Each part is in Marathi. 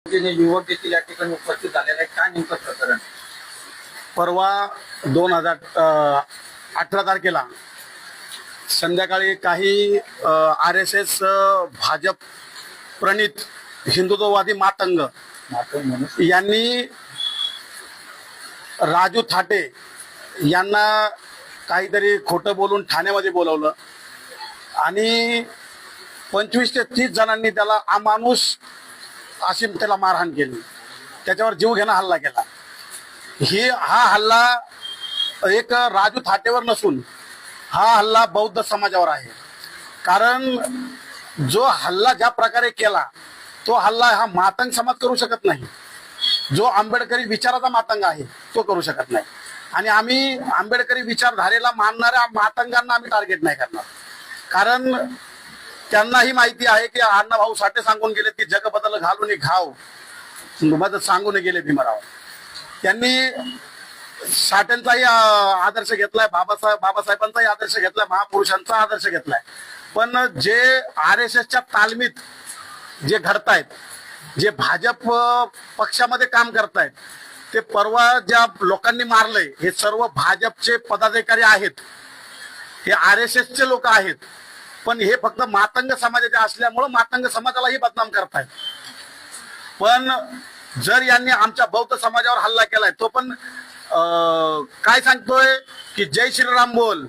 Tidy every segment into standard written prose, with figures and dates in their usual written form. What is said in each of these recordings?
युवक देखील या ठिकाणी उपस्थित झालेले आहे. काय नेमकं प्रकरण? परवा 2018 तारखेला संध्याकाळी काही RSS भाजप प्रणित हिंदुत्ववादी मातंग यांनी राजू थाटे यांना काहीतरी खोटं बोलून ठाण्यामध्ये बोलवलं आणि 25 ते 30 जणांनी त्याला अमानुष अशी त्याला मारहाण केली. त्याच्यावर जीवघेणा हल्ला केला. हा हल्ला एक राजू थाटेवर नसून हा हल्ला बौद्ध समाजावर आहे. कारण जो हल्ला ज्या प्रकारे केला तो हल्ला हा मातंग समाज करू शकत नाही. जो आंबेडकरी विचाराचा मातंग आहे तो करू शकत नाही. आणि आम्ही आंबेडकरी विचारधारेला मानणाऱ्या मातंगांना आम्ही टार्गेट नाही करणार. कारण त्यांनाही माहिती आहे की अण्णाभाऊ साठे सांगून गेले की जग बदल घालून घाव मदत सांगून गेले भीमराव. त्यांनी साठेंचाही आदर्श घेतलाय, बाबासाहेबांचाही आदर्श घेतलाय, महापुरुषांचा आदर्श घेतलाय. पण जे RSSच्या तालमीत जे घडतायत, जे भाजप पक्षामध्ये काम करतायत, ते परवा ज्या लोकांनी मारलंय हे सर्व भाजपचे पदाधिकारी आहेत. हे RSSचे लोक आहेत. पण हे फक्त मातंग समाजाचे असल्यामुळं मातंग समाजालाही बदनाम करतायत. पण जर यांनी आमच्या बौद्ध समाजावर हल्ला केलाय तो पण काय सांगतोय की जय श्रीराम बोल,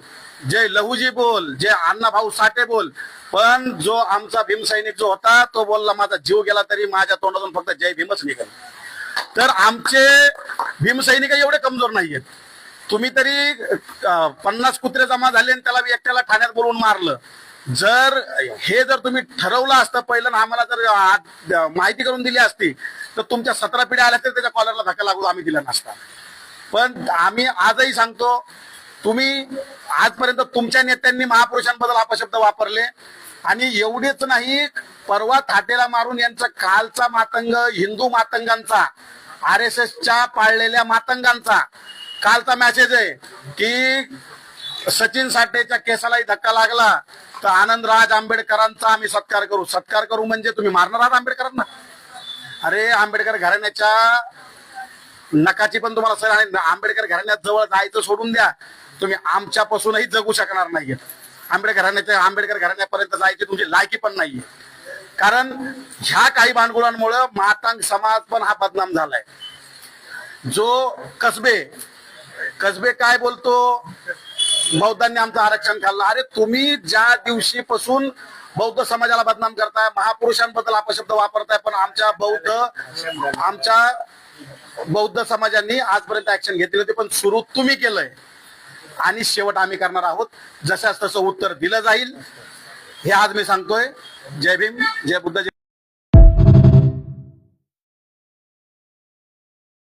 जय लहूजी बोल, जय अण्णाभाऊ साठे बोल. पण जो आमचा भीमसैनिक जो होता तो बोलला माझा जीव गेला तरी माझ्या तोंडातून फक्त जय भीमच निघेल. तर आमचे भीमसैनिक एवढे कमजोर नाहीयेत. तुम्ही तरी 50 कुत्रे जमा झाले आणि त्याला एकट्याला ठाण्यात बोलवून मारलं. जर तुम्ही ठरवलं असतं पहिलं आम्हाला जर माहिती करून दिली असती तर तुमच्या 17 पिढ्या आल्या तर त्याच्या कॉलरला धक्का लागू आम्ही दिला नसता. पण आम्ही आजही सांगतो, तुम्ही आजपर्यंत तुमच्या नेत्यांनी महापुरुषांबद्दल अपशब्द वापरले आणि एवढेच नाही, परवा थाटेला मारून यांचा कालचा मातंग हिंदू मातंगांचा, RSSच्या पाळलेल्या मातंगांचा कालचा मेसेज आहे की सचिन साठेच्या केसालाही धक्का लागला तर आनंदराज आंबेडकरांचा आम्ही सत्कार करू. सत्कार करू म्हणजे तुम्ही मारणार आहात आंबेडकरांना? अरे आंबेडकर घराण्याच्या नकाची पण तुम्हाला सर आहे. आंबेडकर घराण्यात जवळ जायचं सोडून द्या, तुम्ही आमच्यापासूनही जगू शकणार नाहीये. आंबेडकर घराण्यापर्यंत जायची तुमची लायकी पण नाहीये. कारण ह्या काही भानगडांमुळे मातंग समाज पण हा बदनाम झालाय. जो कसबे काय बोलतो, बौद्धांनी आमचं आरक्षण खाल्लं. अरे तुम्ही ज्या दिवशीपासून बौद्ध समाजाला बदनाम करताय, महापुरुषांबद्दल अपशब्द वापरताय, पण आमच्या बौद्ध समाजांनी आजपर्यंत ऍक्शन घेतली होती. पण सुरू तुम्ही केलंय आणि शेवट आम्ही करणार आहोत. जशास तसं उत्तर दिलं जाईल हे आज मी सांगतोय. जय भीम, जय बुद्ध.